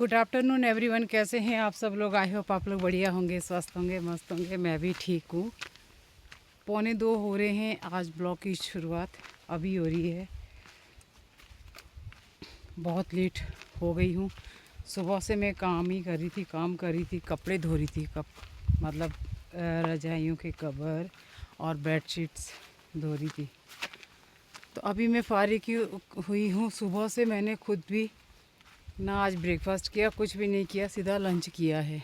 Good afternoon everyone, कैसे हैं आप सब लोग। आई होप आप लोग बढ़िया होंगे, स्वस्थ होंगे, मस्त होंगे। मैं भी ठीक हूँ। 1:45 हो रहे हैं। आज ब्लॉग की शुरुआत अभी हो रही है। बहुत लेट हो गई हूँ। सुबह से मैं काम कर रही थी, कपड़े धो रही थी, मतलब रजाइयों के कवर और बेडशीट्स धो रही थी। तो अभी मैं फारिग हुई हूँ। सुबह से मैंने खुद भी ना आज ब्रेकफास्ट किया, कुछ भी नहीं किया, सीधा लंच किया है।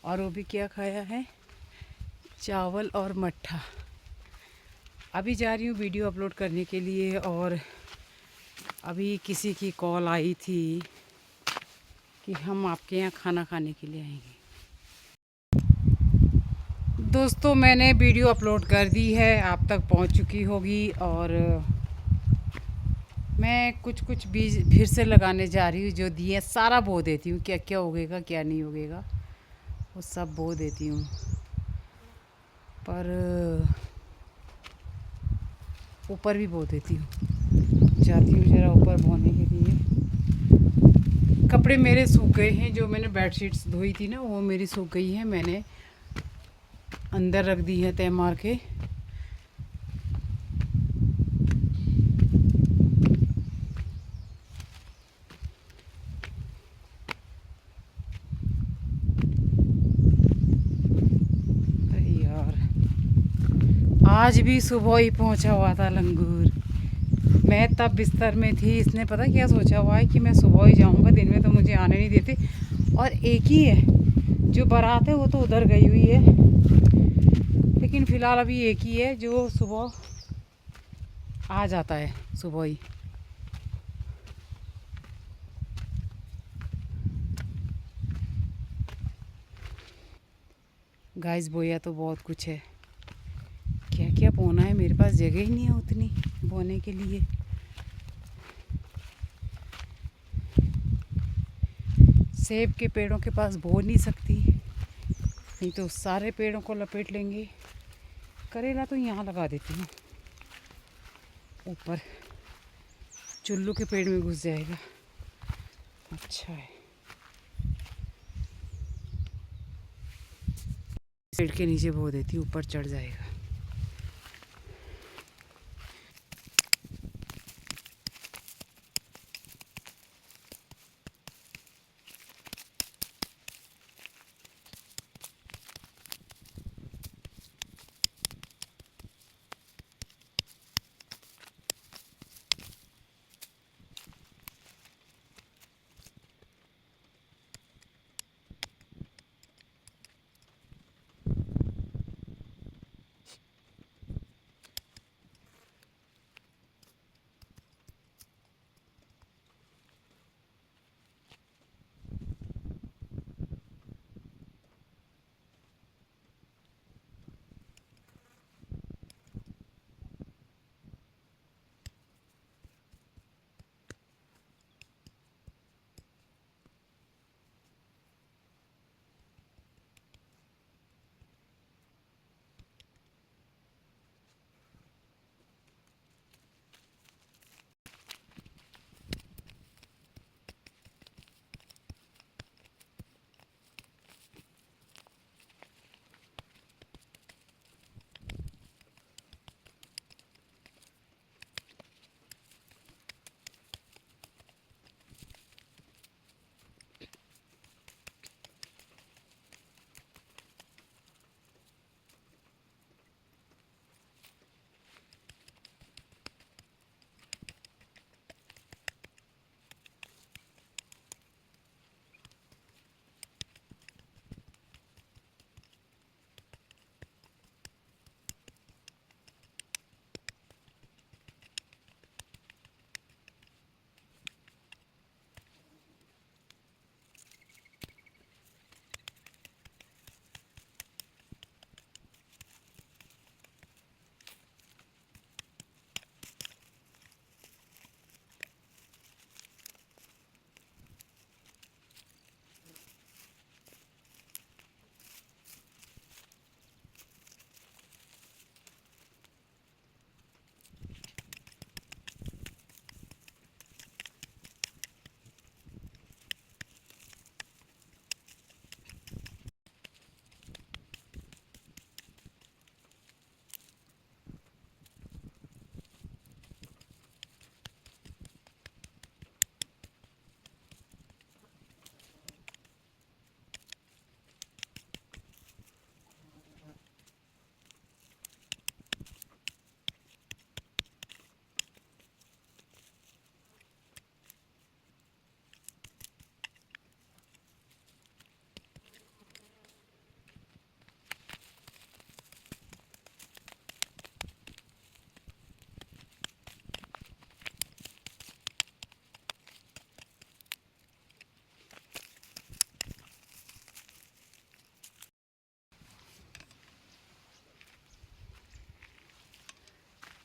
और वो भी क्या खाया है, चावल और मट्ठा। अभी जा रही हूँ वीडियो अपलोड करने के लिए। और अभी किसी की कॉल आई थी कि हम आपके यहाँ खाना खाने के लिए आएंगे। दोस्तों, मैंने वीडियो अपलोड कर दी है, आप तक पहुँच चुकी होगी। और मैं कुछ बीज फिर से लगाने जा रही हूँ। जो दिए सारा बो देती हूँ, क्या क्या उगेगा क्या नहीं उगेगा वो सब बो देती हूँ। पर ऊपर भी बो देती हूँ। जाती हूँ ज़रा ऊपर बोने के लिए। कपड़े मेरे सूख गए हैं। जो मैंने बेडशीट्स धोई थी ना, वो मेरी सूख गई हैं। मैंने अंदर रख दी है तय मार के। यार, आज भी सुबह ही पहुंचा हुआ था लंगूर। मैं तब बिस्तर में थी। इसने पता क्या सोचा हुआ है कि मैं सुबह ही जाऊंगा, दिन में तो मुझे आने नहीं देते। और एक ही है जो बारात है, वो तो उधर गई हुई है। लेकिन फ़िलहाल अभी एक ही है जो सुबह आ जाता है, सुबह ही। गाइस, बोया तो बहुत कुछ है। क्या क्या बोना है, मेरे पास जगह ही नहीं है उतनी बोने के लिए। सेब के पेड़ों के पास बो नहीं सकती, नहीं तो सारे पेड़ों को लपेट लेंगे। करेला तो यहाँ लगा देती हूँ, ऊपर चुल्लू के पेड़ में घुस जाएगा। अच्छा है, पेड़ के नीचे बो देती हूँ, ऊपर चढ़ जाएगा।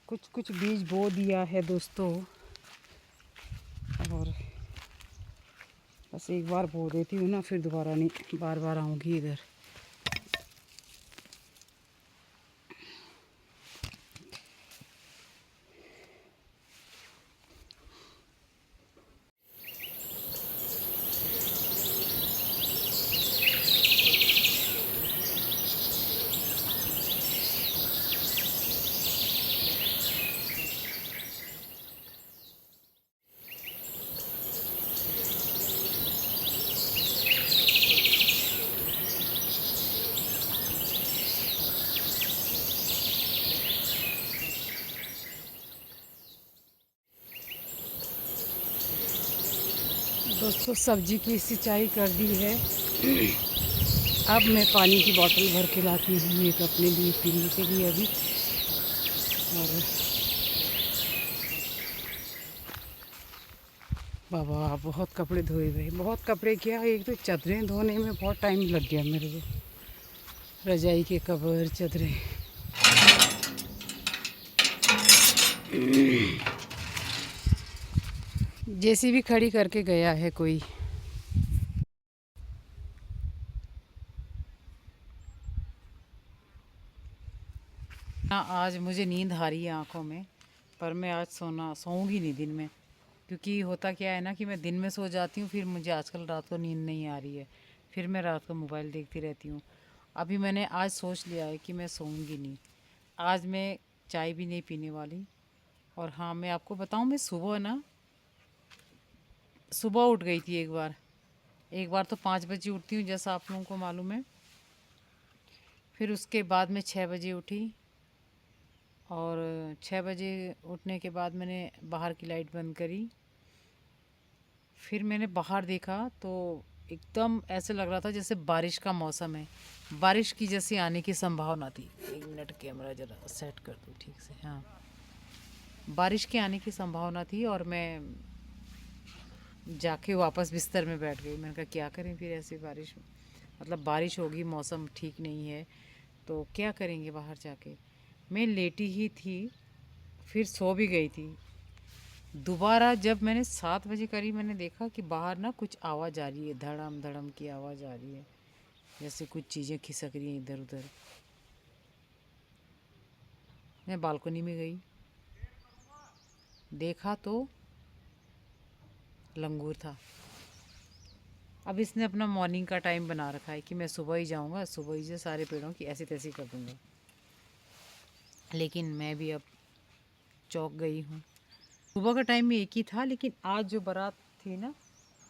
कुछ कुछ बीज बो दिया है दोस्तों, और बस एक बार बो देती हूँ ना, फिर दोबारा नहीं बार बार आऊँगी इधर। दोस्तों सब्जी की सिंचाई कर दी है। अब मैं पानी की बोतल भर के लाती हूँ एक अपने लिए पीने के लिए अभी। और बाबा बहुत कपड़े धोए हुए, बहुत कपड़े, क्या एक तो चादरें धोने में बहुत टाइम लग गया मेरे को। रजाई के कवर, चादरें। जेसीबी खड़ी करके गया है कोई। हाँ, आज मुझे नींद आ रही है आँखों में, पर मैं आज सोऊंगी नहीं दिन में। क्योंकि होता क्या है ना कि मैं दिन में सो जाती हूँ, फिर मुझे आजकल रात को नींद नहीं आ रही है, फिर मैं रात को मोबाइल देखती रहती हूँ। अभी मैंने आज सोच लिया है कि मैं सोऊंगी नहीं। आज मैं चाय भी नहीं पीने वाली। और हाँ, मैं आपको बताऊँ, मैं सुबह उठ गई थी एक बार तो 5 बजे उठती हूँ, जैसा आप लोगों को मालूम है। फिर उसके बाद मैं 6 बजे उठी, और 6 बजे उठने के बाद मैंने बाहर की लाइट बंद करी। फिर मैंने बाहर देखा तो एकदम ऐसे लग रहा था जैसे बारिश का मौसम है, बारिश की जैसी आने की संभावना थी। 1 मिनट, कैमरा ज़रा सेट कर दूँ ठीक से। हाँ, बारिश के आने की संभावना थी, और मैं जाके वापस बिस्तर में बैठ गई। मैंने कहा क्या करें फिर, ऐसी बारिश, मतलब बारिश होगी, मौसम ठीक नहीं है, तो क्या करेंगे बाहर जाके। मैं लेटी ही थी, फिर सो भी गई थी। दोबारा जब मैंने 7 बजे करीब मैंने देखा कि बाहर ना कुछ आवाज़ आ रही है, धड़म धड़म की आवाज़ आ रही है, जैसे कुछ चीज़ें खिसक रही हैं इधर उधर। मैं बालकनी में गई, देखा तो लंगूर था। अब इसने अपना मॉर्निंग का टाइम बना रखा है कि मैं सुबह ही जाऊंगा, सुबह ही से सारे पेड़ों की ऐसी तैसी कर दूंगा। लेकिन मैं भी अब चौंक गई हूँ। सुबह का टाइम में एक ही था, लेकिन आज जो बारात थी ना,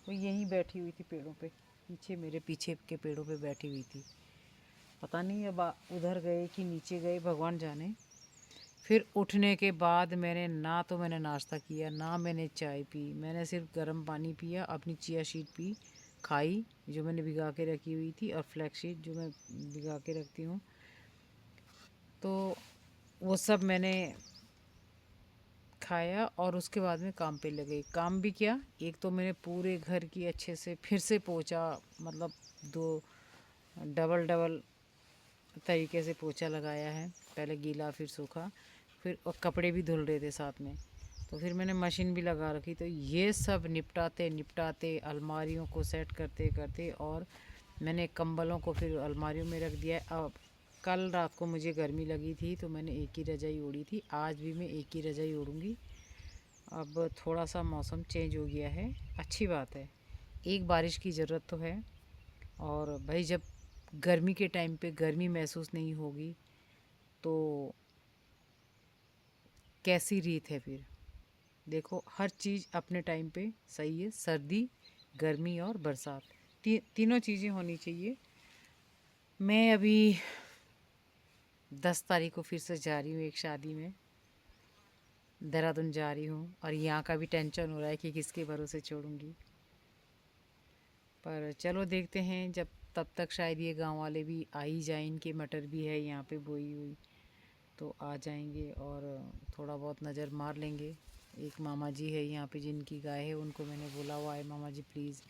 वो यहीं बैठी हुई थी पेड़ों पे, पीछे, मेरे पीछे के पेड़ों पे बैठी हुई थी। पता नहीं अब उधर गए कि नीचे गए, भगवान जाने। फिर उठने के बाद मैंने नाश्ता किया, ना मैंने चाय पी। मैंने सिर्फ गर्म पानी पिया, अपनी चिया सीड पी, खाई जो मैंने भिगा के रखी हुई थी, और फ्लैक्स सीड जो मैं भिगा के रखती हूँ, तो वो सब मैंने खाया। और उसके बाद में काम पे लगे। काम भी किया, एक तो मैंने पूरे घर की अच्छे से फिर से पोंछा, मतलब दो डबल डबल तरीके से पोंछा लगाया है, पहले गीला फिर सूखा, फिर और कपड़े भी धुल रहे थे साथ में, तो फिर मैंने मशीन भी लगा रखी। तो ये सब निपटाते निपटाते, अलमारियों को सेट करते करते, और मैंने कंबलों को फिर अलमारियों में रख दिया। अब कल रात को मुझे गर्मी लगी थी, तो मैंने एक ही रजाई ओढ़ी थी, आज भी मैं एक ही रजाई ओढ़ूँगी। अब थोड़ा सा मौसम चेंज हो गया है, अच्छी बात है, एक बारिश की ज़रूरत तो है। और भाई जब गर्मी के टाइम पे गर्मी महसूस नहीं होगी तो कैसी रीत है फिर। देखो, हर चीज़ अपने टाइम पे सही है, सर्दी, गर्मी और बरसात, तीनों चीज़ें होनी चाहिए। मैं अभी 10 तारीख को फिर से जा रही हूँ एक शादी में, देहरादून जा रही हूँ, और यहाँ का भी टेंशन हो रहा है कि किसके भरोसे छोड़ूंगी। पर चलो देखते हैं, जब तब तक शायद ये गांव वाले भी आ ही जाएं, इनके मटर भी है यहाँ पे बोई हुई, तो आ जाएंगे और थोड़ा बहुत नज़र मार लेंगे। एक मामा जी है यहाँ पे जिनकी गाय है, उनको मैंने बोला हुआ है, मामा जी प्लीज़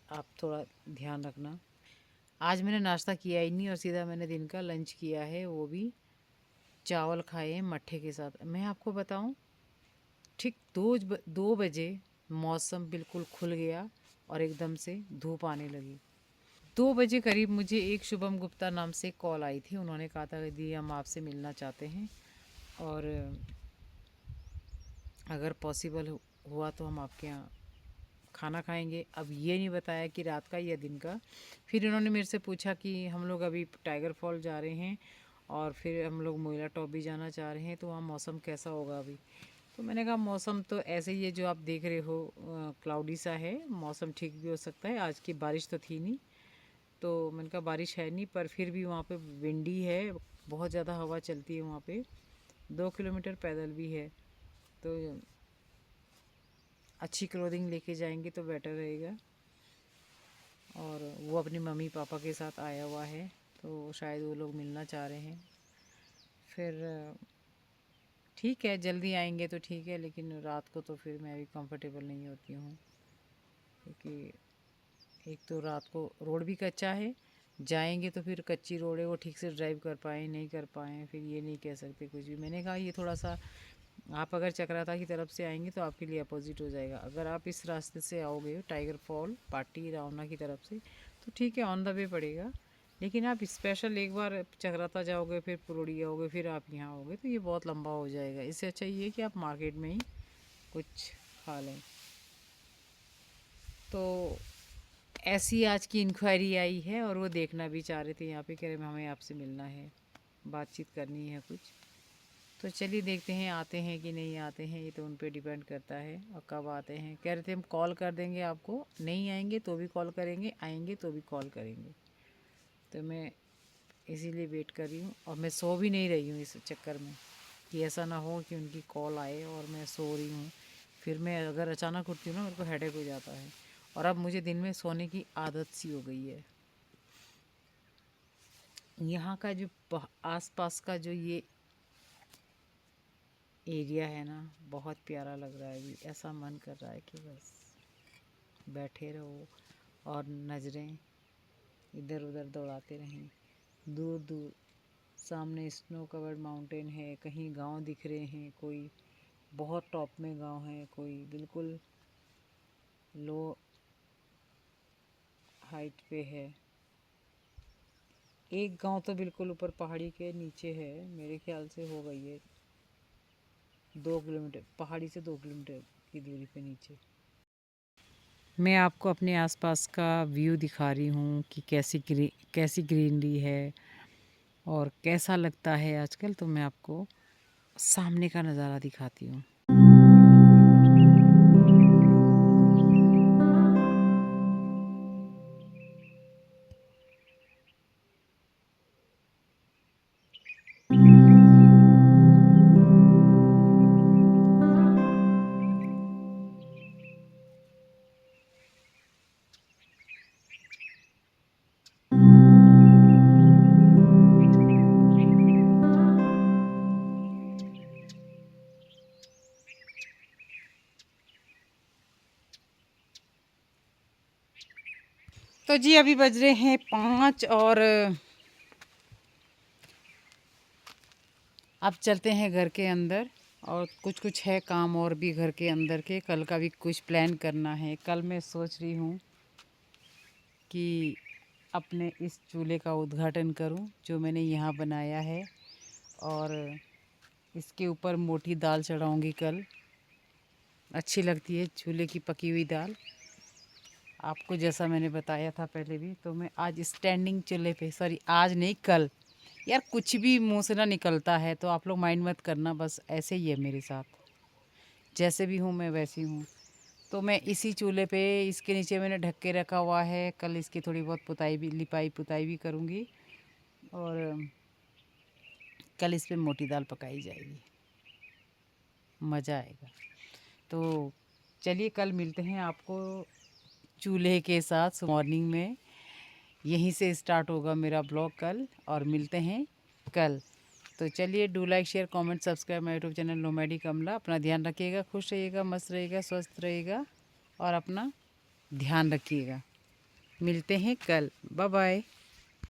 आप थोड़ा ध्यान रखना। आज मैंने नाश्ता किया ही नहीं, और सीधा मैंने दिन का लंच किया है, वो भी चावल खाए हैं मट्ठे के साथ। मैं आपको बताऊं, ठीक 2 बजे मौसम बिल्कुल खुल गया और एकदम से धूप आने लगी। 2 बजे करीब मुझे एक शुभम गुप्ता नाम से कॉल आई थी। उन्होंने कहा था दीदी हम आपसे मिलना चाहते हैं और अगर पॉसिबल हुआ तो हम आपके यहाँ खाना खाएंगे। अब ये नहीं बताया कि रात का या दिन का। फिर उन्होंने मेरे से पूछा कि हम लोग अभी टाइगर फॉल जा रहे हैं और फिर हम लोग मोइला टॉप भी जाना चाह रहे हैं, तो वहाँ मौसम कैसा होगा अभी। तो मैंने कहा मौसम तो ऐसे ही है जो आप देख रहे हो, क्लाउडी सा है, मौसम ठीक भी हो सकता है। आज की बारिश तो थी नहीं, तो मैंने कहा बारिश है नहीं, पर फिर भी वहाँ पे विंडी है, बहुत ज़्यादा हवा चलती है वहाँ पे। 2 किलोमीटर पैदल भी है, तो अच्छी क्लोथिंग लेके जाएंगे तो बेटर रहेगा। और वो अपनी मम्मी पापा के साथ आया हुआ है, तो शायद वो लोग मिलना चाह रहे हैं। फिर ठीक है, जल्दी आएंगे तो ठीक है, लेकिन रात को तो फिर मैं भी कंफर्टेबल नहीं होती हूँ, क्योंकि एक तो रात को रोड भी कच्चा है, जाएंगे तो फिर कच्ची रोड है, वो ठीक से ड्राइव कर पाएँ नहीं कर पाएँ, फिर ये नहीं कह सकते कुछ भी। मैंने कहा ये थोड़ा सा, आप अगर चक्राता की तरफ से आएंगे तो आपके लिए अपोजिट हो जाएगा। अगर आप इस रास्ते से आओगे टाइगर फॉल पाटी रावना की तरफ से, तो ठीक है, ऑन द वे पड़ेगा। लेकिन आप स्पेशल एक बार चक्राता जाओगे, फिर पुरोड़ी आओगे, फिर आप यहाँ आओगे, तो ये बहुत लंबा हो जाएगा। इससे अच्छा ये है कि आप मार्केट में ही कुछ खा लें। तो ऐसी आज की इंक्वायरी आई है, और वो देखना भी चाह रहे थे यहाँ पे, कह रहे हमें आपसे मिलना है, बातचीत करनी है कुछ। तो चलिए देखते हैं आते हैं कि नहीं आते हैं, ये तो उन पे डिपेंड करता है और कब आते हैं। कह रहे थे हम कॉल कर देंगे आपको, नहीं आएंगे तो भी कॉल करेंगे, आएंगे तो भी कॉल करेंगे। तो मैं इसीलिए वेट कर रही हूँ, और मैं सो भी नहीं रही हूँ इस चक्कर में कि ऐसा ना हो कि उनकी कॉल आए और मैं सो रही हूँ। फिर मैं अगर अचानक उठती हूँ ना, मेरे को हेडेक हो जाता है, और अब मुझे दिन में सोने की आदत सी हो गई है। यहाँ का जो आसपास का जो ये एरिया है ना, बहुत प्यारा लग रहा है। अभी ऐसा मन कर रहा है कि बस बैठे रहो और नज़रें इधर उधर दौड़ाते रहें। दूर दूर सामने स्नो कवर्ड माउंटेन है, कहीं गांव दिख रहे हैं, कोई बहुत टॉप में गांव है, कोई बिल्कुल लो हाइट पे है। एक गांव तो बिल्कुल ऊपर पहाड़ी के नीचे है, मेरे ख्याल से हो गई है 2 किलोमीटर, पहाड़ी से 2 किलोमीटर की दूरी पे नीचे। मैं आपको अपने आसपास का व्यू दिखा रही हूँ कि कैसी ग्रीनरी है और कैसा लगता है आजकल। तो मैं आपको सामने का नज़ारा दिखाती हूँ। तो जी अभी बज रहे हैं 5 और अब चलते हैं घर के अंदर, और कुछ कुछ है काम और भी घर के अंदर के। कल का भी कुछ प्लान करना है। कल मैं सोच रही हूँ कि अपने इस चूल्हे का उद्घाटन करूँ जो मैंने यहाँ बनाया है, और इसके ऊपर मोटी दाल चढ़ाऊँगी कल। अच्छी लगती है चूल्हे की पकी हुई दाल, आपको जैसा मैंने बताया था पहले भी। तो मैं आज स्टैंडिंग चूल्हे पे, सॉरी आज नहीं कल, यार कुछ भी मुंह से ना निकलता है तो आप लोग माइंड मत करना, बस ऐसे ही है मेरे साथ, जैसे भी हूँ मैं वैसी हूँ। तो मैं इसी चूल्हे पे, इसके नीचे मैंने ढक के रखा हुआ है। कल इसकी थोड़ी बहुत पुताई भी, लिपाई पुताई भी करूँगी, और कल इस पे मोटी दाल पकाई जाएगी, मज़ा आएगा। तो चलिए कल मिलते हैं आपको चूल्हे के साथ मॉर्निंग में। यहीं से स्टार्ट होगा मेरा ब्लॉग कल, और मिलते हैं कल। तो चलिए, do like share comment subscribe my YouTube channel nomady Kamla. अपना ध्यान रखिएगा, खुश रहिएगा, मस्त रहिएगा, स्वस्थ रहिएगा, और अपना ध्यान रखिएगा। मिलते हैं कल, बाय बाय।